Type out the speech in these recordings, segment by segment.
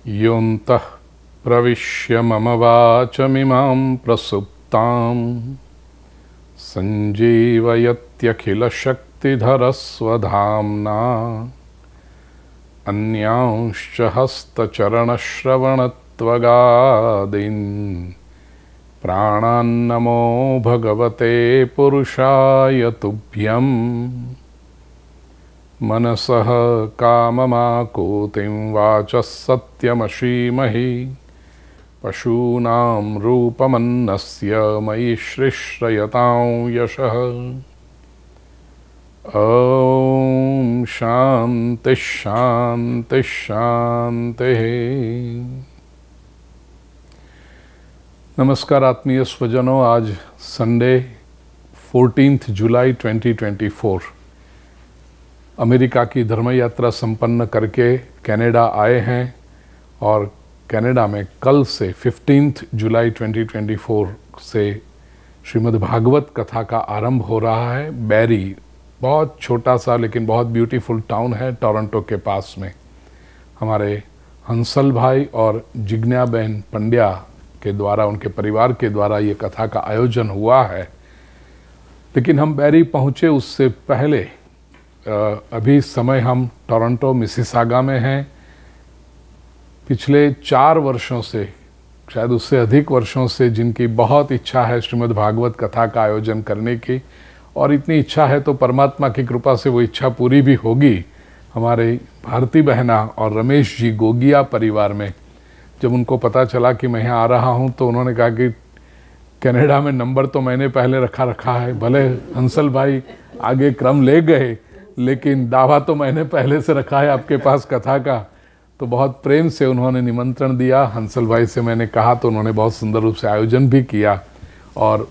योऽन्तः प्रविश्य मम वाचमिमां प्रसुप्तां सञ्जीवयत्यखिलशक्तिधरस्वधाम्ना अन्यांश्च हस्तचरणश्रवणत्वगादीन् प्राणान्नमो भगवते पुरुषाय तुभ्यम्। मनसः काममाकूतिं वाचः सत्यमशीमहि पशूनां रूपमन्नस्य मयि श्रिश्रयतां यशः। ॐ शान्ति शान्ति शान्तिः। नमस्कार आत्मीय स्वजनों, आज संडे 14 जुलाई 2024 अमेरिका की धर्म यात्रा संपन्न करके कनाडा आए हैं और कनाडा में कल से 15 जुलाई 2024 से श्रीमद् भागवत कथा का आरंभ हो रहा है। बैरी बहुत छोटा सा लेकिन बहुत ब्यूटीफुल टाउन है, टोरंटो के पास में। हमारे हंसल भाई और जिग्ना बहन पंड्या के द्वारा, उनके परिवार के द्वारा ये कथा का आयोजन हुआ है। लेकिन हम बैरी पहुँचे उससे पहले अभी समय हम टोरंटो मिसिसागा में हैं। पिछले 4 वर्षों से, शायद उससे अधिक वर्षों से, जिनकी बहुत इच्छा है श्रीमद् भागवत कथा का आयोजन करने की, और इतनी इच्छा है तो परमात्मा की कृपा से वो इच्छा पूरी भी होगी। हमारे भारती बहना और रमेश जी गोगिया परिवार में जब उनको पता चला कि मैं यहाँ आ रहा हूँ तो उन्होंने कहा कि कनाडा में नंबर तो मैंने पहले रखा है, भले हंसल भाई आगे क्रम ले गए लेकिन दावा तो मैंने पहले से रखा है आपके पास कथा का। तो बहुत प्रेम से उन्होंने निमंत्रण दिया। हंसल भाई से मैंने कहा तो उन्होंने बहुत सुंदर रूप से आयोजन भी किया और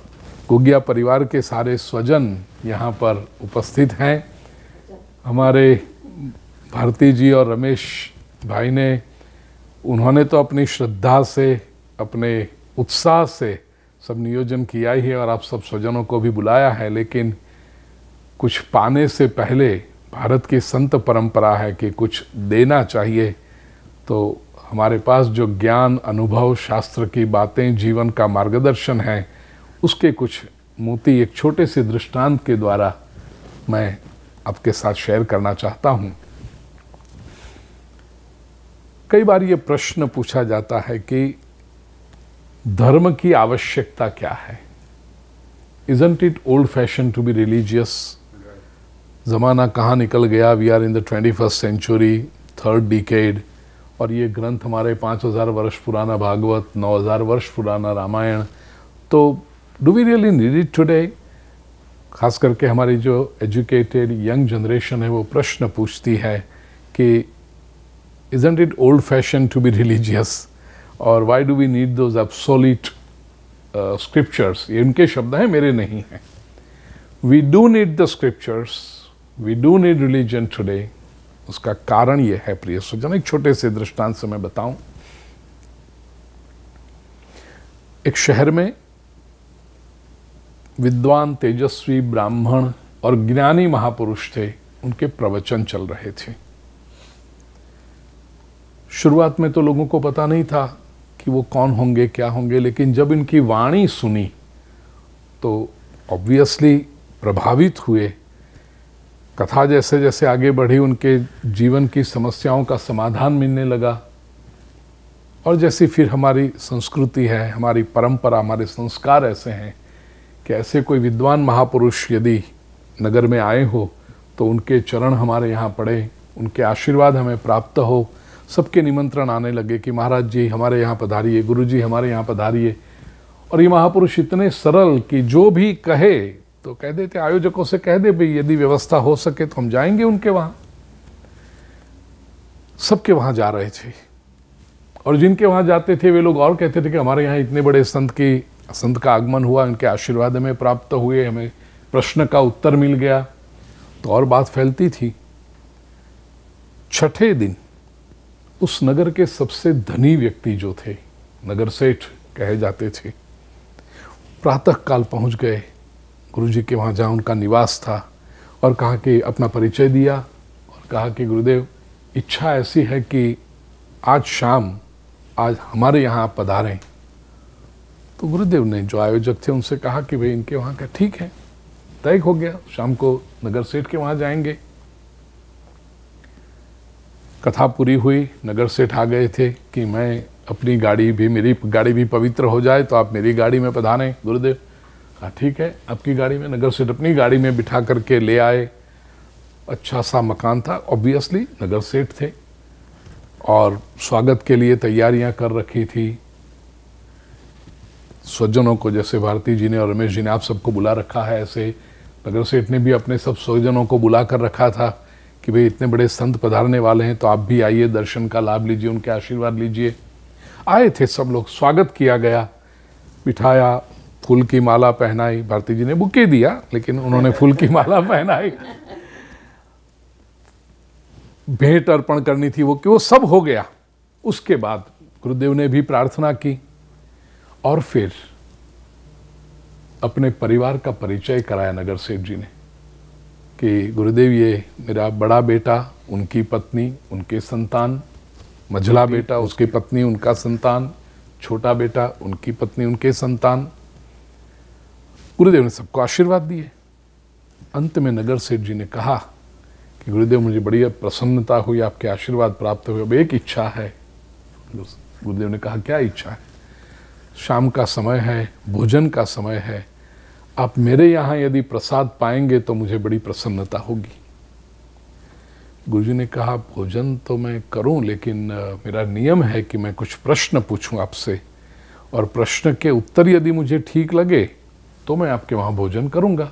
गोगिया परिवार के सारे स्वजन यहाँ पर उपस्थित हैं। हमारे भारती जी और रमेश भाई ने, उन्होंने तो अपनी श्रद्धा से, अपने उत्साह से सब नियोजन किया ही है और आप सब स्वजनों को भी बुलाया है। लेकिन कुछ पाने से पहले भारत की संत परंपरा है कि कुछ देना चाहिए। तो हमारे पास जो ज्ञान, अनुभव, शास्त्र की बातें, जीवन का मार्गदर्शन है, उसके कुछ मोती एक छोटे से दृष्टांत के द्वारा मैं आपके साथ शेयर करना चाहता हूँ। कई बार ये प्रश्न पूछा जाता है कि धर्म की आवश्यकता क्या है? Isn't it old fashioned to be religious? ज़माना कहाँ निकल गया? We are in the 21st century, 3rd decade, और ये ग्रंथ हमारे 5000 वर्ष पुराना भागवत, 9000 वर्ष पुराना रामायण, तो do we really need it today? खास करके हमारी जो एजुकेटेड यंग जनरेशन है वो प्रश्न पूछती है कि isn't it old fashioned to be religious, और why do we need those obsolete scriptures? ये उनके शब्द हैं, मेरे नहीं हैं। We do need the scriptures, we do need religion today। उसका कारण ये है प्रिय स्वजन, एक छोटे से दृष्टांत से मैं बताऊं। एक शहर में विद्वान, तेजस्वी ब्राह्मण और ज्ञानी महापुरुष थे, उनके प्रवचन चल रहे थे। शुरुआत में तो लोगों को पता नहीं था कि वो कौन होंगे, क्या होंगे, लेकिन जब इनकी वाणी सुनी तो ऑब्वियसली प्रभावित हुए। कथा जैसे जैसे आगे बढ़ी, उनके जीवन की समस्याओं का समाधान मिलने लगा। और जैसी फिर हमारी संस्कृति है, हमारी परंपरा, हमारे संस्कार ऐसे हैं कि ऐसे कोई विद्वान महापुरुष यदि नगर में आए हो तो उनके चरण हमारे यहाँ पड़े, उनके आशीर्वाद हमें प्राप्त हो। सबके निमंत्रण आने लगे कि महाराज जी हमारे यहाँ पधारिए, गुरु जी हमारे यहाँ पधारिए। और ये महापुरुष इतने सरल कि जो भी कहे तो कह देते, आयोजकों से कह दे भाई यदि व्यवस्था हो सके तो हम जाएंगे उनके वहाँ। सबके वहाँ जा रहे थे और जिनके वहाँ जाते थे वे लोग और कहते थे कि हमारे यहाँ इतने बड़े संत का आगमन हुआ, उनके आशीर्वाद हमें प्राप्त हुए, हमें प्रश्न का उत्तर मिल गया। तो और बात फैलती थी। छठे दिन उस नगर के सबसे धनी व्यक्ति जो थे, नगर सेठ कहे जाते थे, प्रातः काल पहुंच गए गुरुजी के वहाँ जहाँ उनका निवास था और कहा कि अपना परिचय दिया और कहा कि गुरुदेव इच्छा ऐसी है कि आज शाम आज हमारे यहाँ आप पधारें। तो गुरुदेव ने जो आयोजक थे उनसे कहा कि भाई इनके वहाँ का ठीक है, तय हो गया, शाम को नगर सेठ के वहाँ जाएंगे। कथा पूरी हुई, नगर सेठ आ गए थे कि मैं अपनी गाड़ी भी, मेरी गाड़ी भी पवित्र हो जाए तो आप मेरी गाड़ी में पधारें गुरुदेव। हाँ ठीक है, आपकी गाड़ी में। नगर सेठ अपनी गाड़ी में बिठा करके ले आए। अच्छा सा मकान था, ऑब्वियसली नगर सेठ थे, और स्वागत के लिए तैयारियां कर रखी थी। स्वजनों को, जैसे भारती जी ने और रमेश जी ने आप सबको बुला रखा है, ऐसे नगर सेठ ने भी अपने सब स्वजनों को बुला कर रखा था कि भाई इतने बड़े संत पधारने वाले हैं तो आप भी आइए, दर्शन का लाभ लीजिए, उनके आशीर्वाद लीजिए। आए थे सब लोग, स्वागत किया गया, बिठाया, फूल की माला पहनाई। भारती जी ने बुके दिया लेकिन उन्होंने फूल की माला पहनाई। भेंट अर्पण करनी थी वो सब हो गया। उसके बाद गुरुदेव ने भी प्रार्थना की और फिर अपने परिवार का परिचय कराया नगर सेठ जी ने कि गुरुदेव ये मेरा बड़ा बेटा, उनकी पत्नी, उनके संतान, मझला बेटा, उसकी पत्नी, उनका संतान, छोटा बेटा, उनकी पत्नी, उनके संतान। गुरुदेव ने सबको आशीर्वाद दिए। अंत में नगर सेठ जी ने कहा कि गुरुदेव मुझे बड़ी प्रसन्नता हुई, आपके आशीर्वाद प्राप्त हुए, अब एक इच्छा है। गुरुदेव ने कहा क्या इच्छा है? शाम का समय है, भोजन का समय है, आप मेरे यहाँ यदि प्रसाद पाएंगे तो मुझे बड़ी प्रसन्नता होगी। गुरुजी ने कहा भोजन तो मैं करूं, लेकिन मेरा नियम है कि मैं कुछ प्रश्न पूछूं आपसे, और प्रश्न के उत्तर यदि मुझे ठीक लगे तो मैं आपके वहाँ भोजन करूंगा।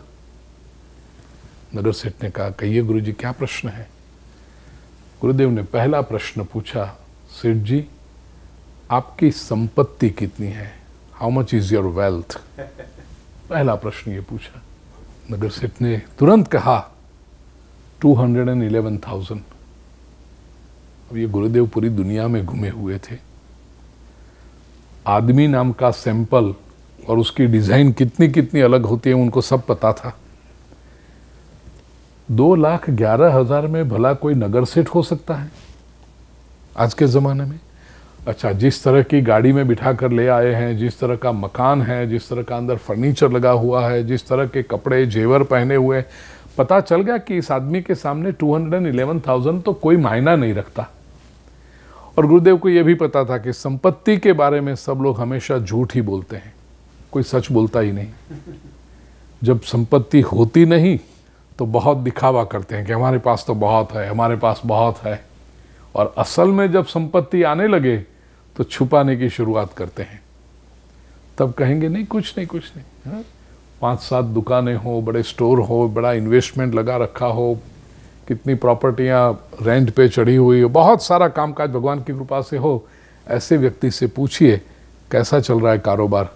नगर सेठ ने कहा कहिए गुरुजी क्या प्रश्न है? गुरुदेव ने पहला प्रश्न पूछा, सेठ जी आपकी संपत्ति कितनी है? How much is your wealth? पहला प्रश्न ये पूछा। नगर सेठ ने तुरंत कहा 211,000। अब ये गुरुदेव पूरी दुनिया में घूमे हुए थे। आदमी नाम का सैंपल और उसकी डिजाइन कितनी कितनी अलग होती है उनको सब पता था। 2,11,000 में भला कोई नगर सेठ हो सकता है आज के ज़माने में? अच्छा, जिस तरह की गाड़ी में बिठा कर ले आए हैं, जिस तरह का मकान है, जिस तरह का अंदर फर्नीचर लगा हुआ है, जिस तरह के कपड़े जेवर पहने हुए, पता चल गया कि इस आदमी के सामने 211,000 तो कोई मायना नहीं रखता। और गुरुदेव को यह भी पता था कि संपत्ति के बारे में सब लोग हमेशा झूठ ही बोलते हैं, कोई सच बोलता ही नहीं। जब संपत्ति होती नहीं तो बहुत दिखावा करते हैं कि हमारे पास तो बहुत है, हमारे पास बहुत है, और असल में जब संपत्ति आने लगे तो छुपाने की शुरुआत करते हैं। तब कहेंगे नहीं कुछ नहीं, कुछ नहीं। हाँ? 5-7 दुकानें हो, बड़े स्टोर हो, बड़ा इन्वेस्टमेंट लगा रखा हो, कितनी प्रॉपर्टियां रेंट पे चढ़ी हुई हो, बहुत सारा कामकाज भगवान की कृपा से हो, ऐसे व्यक्ति से पूछिए कैसा चल रहा है कारोबार,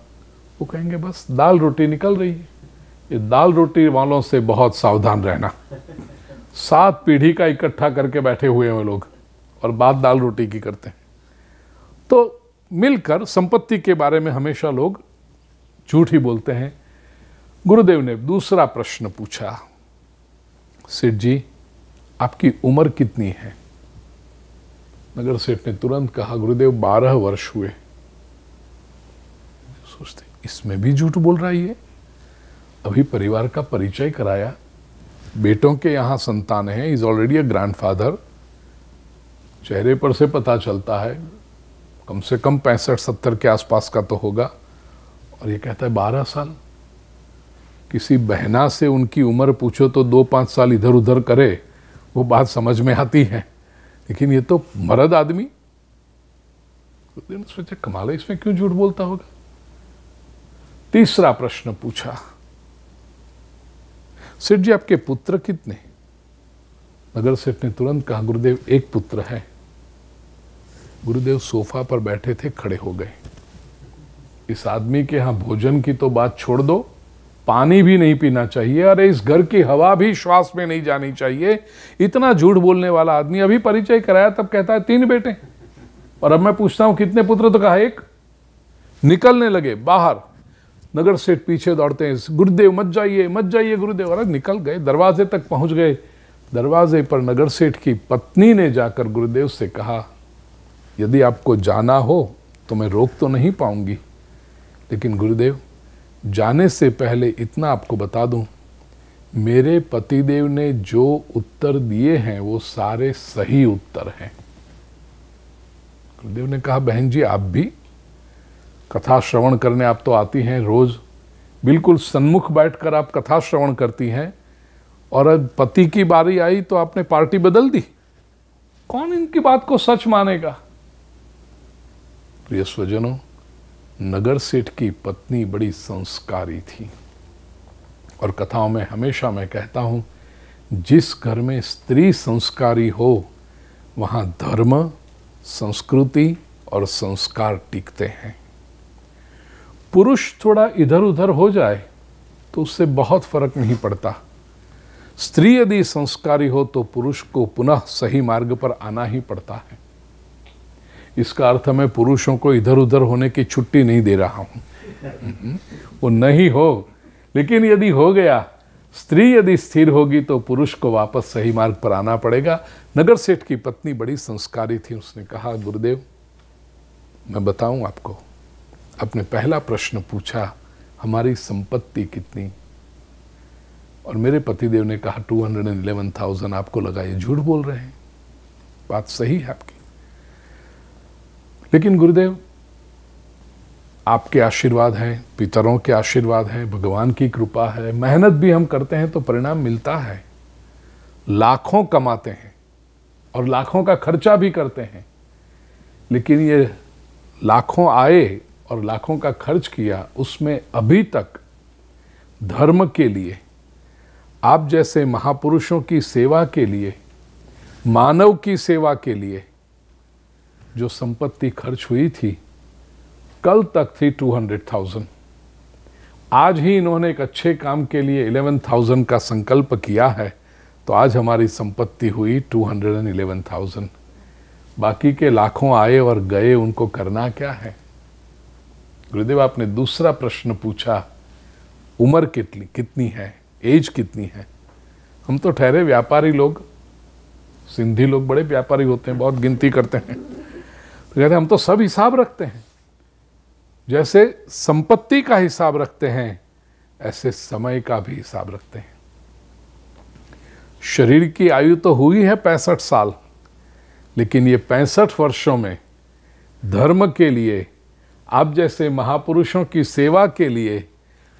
वो कहेंगे बस दाल रोटी निकल रही है। ये दाल रोटी वालों से बहुत सावधान रहना। 7 पीढ़ी का इकट्ठा करके बैठे हुए हैं लोग और बात दाल रोटी की करते हैं। तो मिलकर संपत्ति के बारे में हमेशा लोग झूठ ही बोलते हैं। गुरुदेव ने दूसरा प्रश्न पूछा, सेठ जी आपकी उम्र कितनी है? नगर सेठ ने तुरंत कहा गुरुदेव 12 वर्ष हुए। सोचते इसमें भी झूठ बोल रहा है ये। अभी परिवार का परिचय कराया, बेटों के यहाँ संतान है, इज ऑलरेडी अ ग्रैंडफादर, चेहरे पर से पता चलता है कम से कम 65-70 के आसपास का तो होगा, और ये कहता है 12 साल। किसी बहना से उनकी उम्र पूछो तो 2-5 साल इधर उधर करे, वो बात समझ में आती है, लेकिन ये तो मर्द आदमी। सोचा कमाल है, इसमें क्यों झूठ बोलता होगा। तीसरा प्रश्न पूछा, सेठ जी आपके पुत्र कितने? नगर सेठ ने तुरंत कहा गुरुदेव एक पुत्र है। गुरुदेव सोफा पर बैठे थे, खड़े हो गए। इस आदमी के यहां भोजन की तो बात छोड़ दो, पानी भी नहीं पीना चाहिए, अरे इस घर की हवा भी श्वास में नहीं जानी चाहिए। इतना झूठ बोलने वाला आदमी अभी परिचय कराया तब कहता है 3 बेटे, और अब मैं पूछता हूं कितने पुत्र, तो कहा 1। निकलने लगे बाहर। नगर सेठ पीछे दौड़ते हैं, गुरुदेव मत जाइए गुरुदेव। अरे निकल गए, दरवाजे तक पहुंच गए। दरवाजे पर नगर सेठ की पत्नी ने जाकर गुरुदेव से कहा यदि आपको जाना हो तो मैं रोक तो नहीं पाऊंगी, लेकिन गुरुदेव जाने से पहले इतना आपको बता दूं, मेरे पतिदेव ने जो उत्तर दिए हैं वो सारे सही उत्तर हैं। गुरुदेव ने कहा, बहन जी आप भी कथा श्रवण करने आप तो आती हैं रोज, बिल्कुल सन्मुख बैठकर आप कथा श्रवण करती हैं, और अब पति की बारी आई तो आपने पार्टी बदल दी। कौन इनकी बात को सच मानेगा? प्रिय स्वजनों, नगर सेठ की पत्नी बड़ी संस्कारी थी, और कथाओं में हमेशा मैं कहता हूं, जिस घर में स्त्री संस्कारी हो वहां धर्म, संस्कृति और संस्कार टिकते हैं। पुरुष थोड़ा इधर उधर हो जाए तो उससे बहुत फर्क नहीं पड़ता। स्त्री यदि संस्कारी हो तो पुरुष को पुनः सही मार्ग पर आना ही पड़ता है। इसका अर्थ मैं पुरुषों को इधर उधर होने की छुट्टी नहीं दे रहा हूं, वो नहीं हो, लेकिन यदि हो गया, स्त्री यदि स्थिर होगी तो पुरुष को वापस सही मार्ग पर आना पड़ेगा। नगर सेठ की पत्नी बड़ी संस्कारी थी। उसने कहा, गुरुदेव मैं बताऊं आपको, अपने पहला प्रश्न पूछा, हमारी संपत्ति कितनी? और मेरे पतिदेव ने कहा 211,000। आपको लगा ये झूठ बोल रहे हैं, बात सही है आपकी, लेकिन गुरुदेव आपके आशीर्वाद हैं, पितरों के आशीर्वाद हैं, भगवान की कृपा है, मेहनत भी हम करते हैं तो परिणाम मिलता है। लाखों कमाते हैं और लाखों का खर्चा भी करते हैं, लेकिन ये लाखों आए और लाखों का खर्च किया, उसमें अभी तक धर्म के लिए, आप जैसे महापुरुषों की सेवा के लिए, मानव की सेवा के लिए जो संपत्ति खर्च हुई थी, कल तक थी 200,000। आज ही इन्होंने एक अच्छे काम के लिए 11,000 का संकल्प किया है, तो आज हमारी संपत्ति हुई 211,000। बाकी के लाखों आए और गए, उनको करना क्या है? गुरुदेव आपने दूसरा प्रश्न पूछा, उम्र कितनी है, एज कितनी है? हम तो ठहरे व्यापारी लोग, सिंधी लोग बड़े व्यापारी होते हैं, बहुत गिनती करते हैं, तो कहते हैं हम तो सब हिसाब रखते हैं। जैसे संपत्ति का हिसाब रखते हैं, ऐसे समय का भी हिसाब रखते हैं। शरीर की आयु तो हुई है 65 साल, लेकिन ये 65 वर्षों में धर्म के लिए, आप जैसे महापुरुषों की सेवा के लिए,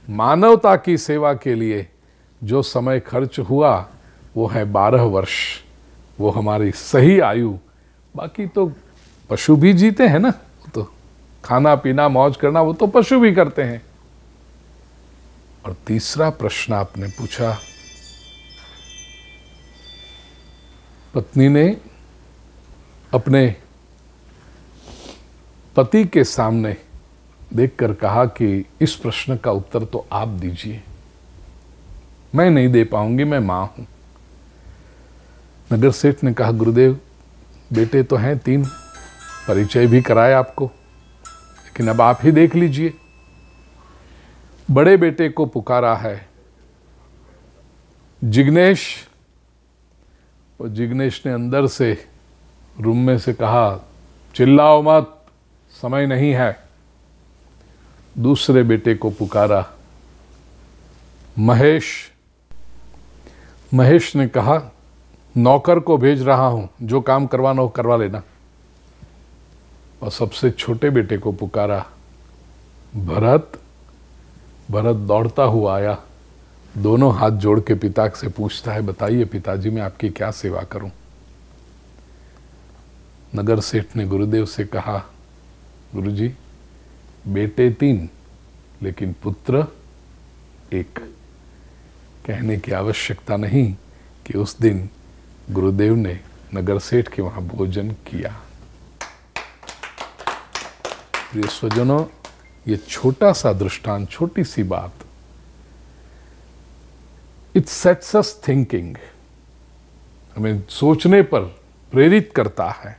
मानवता की सेवा के लिए जो समय खर्च हुआ वो है 12 वर्ष। वो हमारी सही आयु। बाकी तो पशु भी जीते हैं ना, तो खाना पीना मौज करना वो तो पशु भी करते हैं। और तीसरा प्रश्न आपने पूछा, पत्नी ने अपने पति के सामने देखकर कहा कि इस प्रश्न का उत्तर तो आप दीजिए, मैं नहीं दे पाऊंगी, मैं मां हूं। नगर सेठ ने कहा, गुरुदेव बेटे तो हैं 3, परिचय भी कराया आपको, लेकिन अब आप ही देख लीजिए। बड़े बेटे को पुकारा है जिग्नेश, और जिग्नेश ने अंदर से रूम में से कहा, चिल्लाओ मत, समय नहीं है। दूसरे बेटे को पुकारा महेश। महेश ने कहा, नौकर को भेज रहा हूं, जो काम करवाना हो करवा लेना। और सबसे छोटे बेटे को पुकारा भरत। भरत दौड़ता हुआ आया, दोनों हाथ जोड़ के पिता से पूछता है, बताइए पिताजी मैं आपकी क्या सेवा करूं? नगर सेठ ने गुरुदेव से कहा, गुरुजी बेटे 3 लेकिन पुत्र 1। कहने की आवश्यकता नहीं कि उस दिन गुरुदेव ने नगर सेठ के वहां भोजन किया। प्रिय स्वजनों, ये छोटा सा दृष्टांत, छोटी सी बात, इट सेट्स अस थिंकिंग, हमें सोचने पर प्रेरित करता है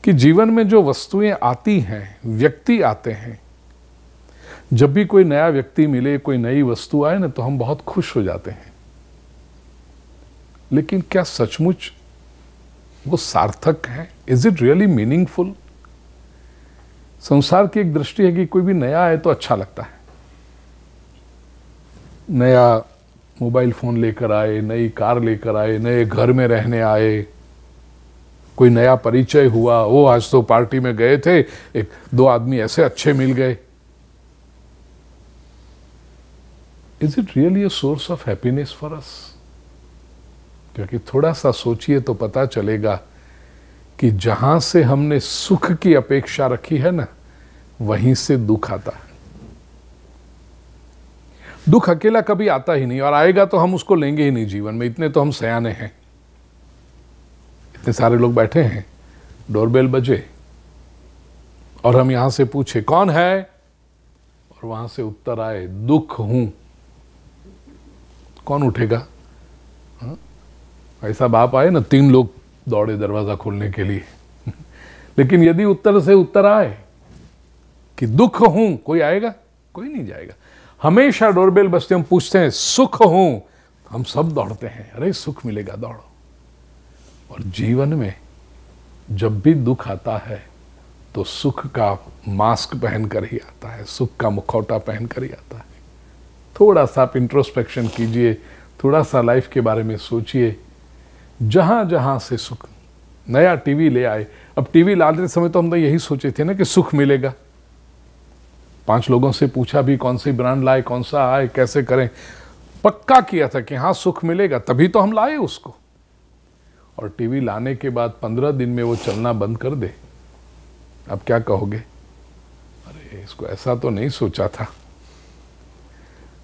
कि जीवन में जो वस्तुएं आती हैं, व्यक्ति आते हैं, जब भी कोई नया व्यक्ति मिले, कोई नई वस्तु आए ना, तो हम बहुत खुश हो जाते हैं। लेकिन क्या सचमुच वो सार्थक है? Is it really meaningful? संसार की एक दृष्टि है कि कोई भी नया है तो अच्छा लगता है। नया मोबाइल फोन लेकर आए, नई कार लेकर आए, नए घर में रहने आए, कोई नया परिचय हुआ, वो आज तो पार्टी में गए थे, एक दो आदमी ऐसे अच्छे मिल गए। Is it really a source of happiness for us? क्योंकि थोड़ा सा सोचिए तो पता चलेगा कि जहां से हमने सुख की अपेक्षा रखी है ना, वहीं से दुख आता है। दुख अकेला कभी आता ही नहीं, और आएगा तो हम उसको लेंगे ही नहीं जीवन में। इतने तो हम सयाने हैं। इतने सारे लोग बैठे हैं, डोरबेल बजे और हम यहां से पूछे कौन है, और वहां से उत्तर आए दुख हूं, कौन उठेगा? ऐसा बाप आए ना, 3 लोग दौड़े दरवाजा खोलने के लिए लेकिन यदि उत्तर से उत्तर आए कि दुख हूं, कोई आएगा? कोई नहीं जाएगा। हमेशा डोरबेल बजते हम पूछते हैं सुख हूं, हम सब दौड़ते हैं, अरे सुख मिलेगा, दौड़ो। और जीवन में जब भी दुख आता है तो सुख का मास्क पहनकर ही आता है, सुख का मुखौटा पहनकर ही आता है। थोड़ा सा आप इंट्रोस्पेक्शन कीजिए, थोड़ा सा लाइफ के बारे में सोचिए। जहां जहां से सुख, नया टीवी ले आए, अब टीवी लाते समय तो हम तो यही सोचे थे ना कि सुख मिलेगा। 5 लोगों से पूछा भी कौन सी ब्रांड लाए, कौन सा आए, कैसे करें, पक्का किया था कि हाँ सुख मिलेगा, तभी तो हम लाए उसको। और टीवी लाने के बाद 15 दिन में वो चलना बंद कर दे, अब क्या कहोगे? अरे इसको ऐसा तो नहीं सोचा था।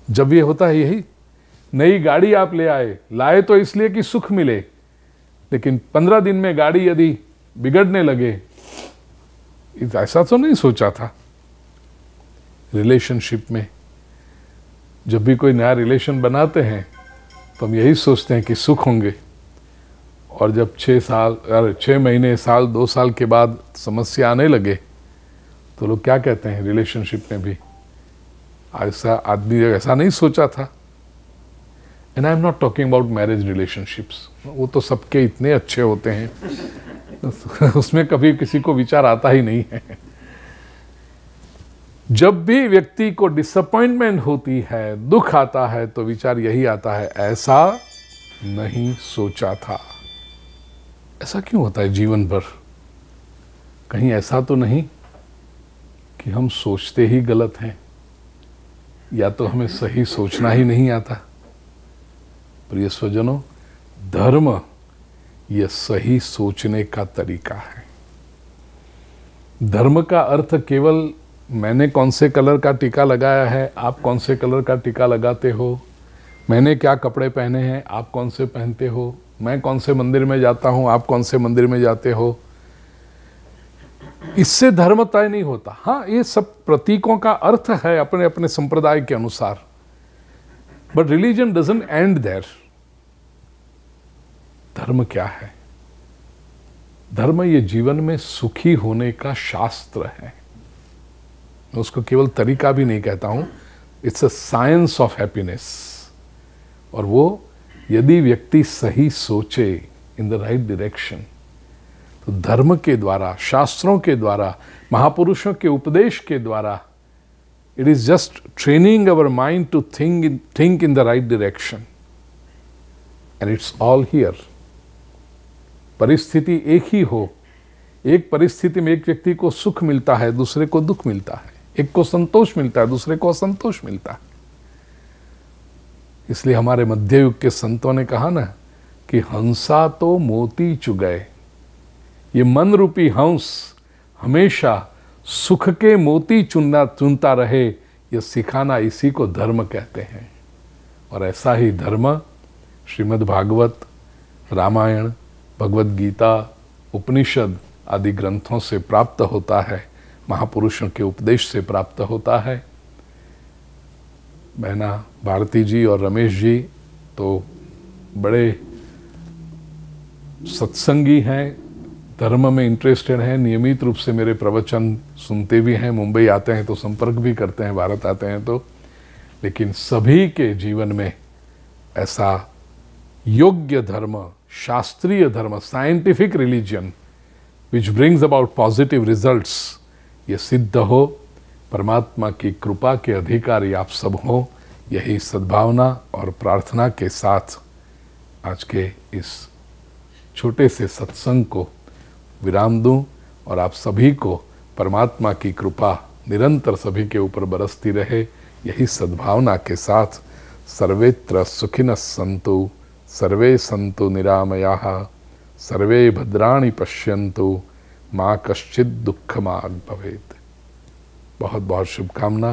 जब ये होता है यही, नई गाड़ी आप ले आए, लाए तो इसलिए कि सुख मिले, लेकिन 15 दिन में गाड़ी यदि बिगड़ने लगे, ऐसा तो नहीं सोचा था। रिलेशनशिप में जब भी कोई नया रिलेशन बनाते हैं तो हम यही सोचते हैं कि सुख होंगे, और जब 6 महीने, साल, 2 साल के बाद समस्या आने लगे तो लोग क्या कहते हैं रिलेशनशिप में भी, ऐसा आदमी ऐसा नहीं सोचा था। And I am not talking about marriage relationships, वो तो सबके इतने अच्छे होते हैं उसमें कभी किसी को विचार आता ही नहीं है। जब भी व्यक्ति को डिसअपॉइंटमेंट होती है, दुख आता है, तो विचार यही आता है, ऐसा नहीं सोचा था। ऐसा क्यों होता है जीवन भर? कहीं ऐसा तो नहीं कि हम सोचते ही गलत हैं, या तो हमें सही सोचना ही नहीं आता? प्रिय स्वजनों, धर्म यह सही सोचने का तरीका है। धर्म का अर्थ केवल मैंने कौन से कलर का टीका लगाया है, आप कौन से कलर का टीका लगाते हो, मैंने क्या कपड़े पहने हैं, आप कौन से पहनते हो, मैं कौन से मंदिर में जाता हूं, आप कौन से मंदिर में जाते हो, इससे धर्म तय नहीं होता। हाँ, ये सब प्रतीकों का अर्थ है अपने अपने संप्रदाय के अनुसार, but religion doesn't end there. धर्म क्या है? धर्म ये जीवन में सुखी होने का शास्त्र है। मैं उसको केवल तरीका भी नहीं कहता हूं, it's a science of happiness. और वो यदि व्यक्ति सही सोचे इन द राइट डायरेक्शन, तो धर्म के द्वारा, शास्त्रों के द्वारा, महापुरुषों के उपदेश के द्वारा, it is just training our mind to think in the right direction, and it's all here. परिस्थिति एक ही हो, एक परिस्थिति में एक व्यक्ति को सुख मिलता है, दूसरे को दुख मिलता है, एक को संतोष मिलता है, दूसरे को असंतोष मिलता है। इसलिए हमारे मध्य युग के संतों ने कहा ना कि हंसा तो मोती चुगए, ये मन रूपी हंस हमेशा सुख के मोती चुनता रहे, यह सिखाना, इसी को धर्म कहते हैं। और ऐसा ही धर्म श्रीमद् भागवत, रामायण, भगवत गीता, उपनिषद आदि ग्रंथों से प्राप्त होता है, महापुरुषों के उपदेश से प्राप्त होता है। बहना भारती जी और रमेश जी तो बड़े सत्संगी हैं, धर्म में इंटरेस्टेड हैं, नियमित रूप से मेरे प्रवचन सुनते भी हैं, मुंबई आते हैं तो संपर्क भी करते हैं, भारत आते हैं तो। लेकिन सभी के जीवन में ऐसा योग्य धर्म, शास्त्रीय धर्म, scientific religion which brings about positive results, ये सिद्ध हो, परमात्मा की कृपा के अधिकारी आप सब हो, यही सद्भावना और प्रार्थना के साथ आज के इस छोटे से सत्संग को विराम दूं और आप सभी को परमात्मा की कृपा निरंतर सभी के ऊपर बरसती रहे, यही सद्भावना के साथ सर्वेत्र सुखिनः सन्तु, सर्वे सन्तु निरामयाः, सर्वे भद्राणि पश्यन्तु, माँ कश्चित् दुःखमाग भवेत्। बहुत बहुत शुभकामना।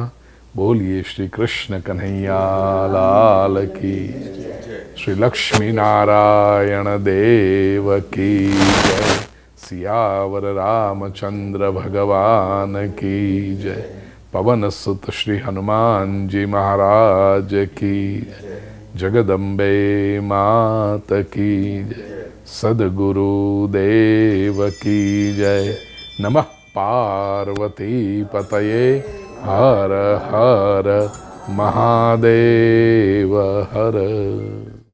बोलिए श्री कृष्ण कन्हैया लाल की, श्री लक्ष्मी नारायण देव की जय, सियावर रामचंद्र भगवान की जय, पवन सुत श्री हनुमान जी महाराज की जय, जगदम्बे मात की जय, सद्गुरु देव की जय। नमः पार्वती पतये, हर हर महादेव हर।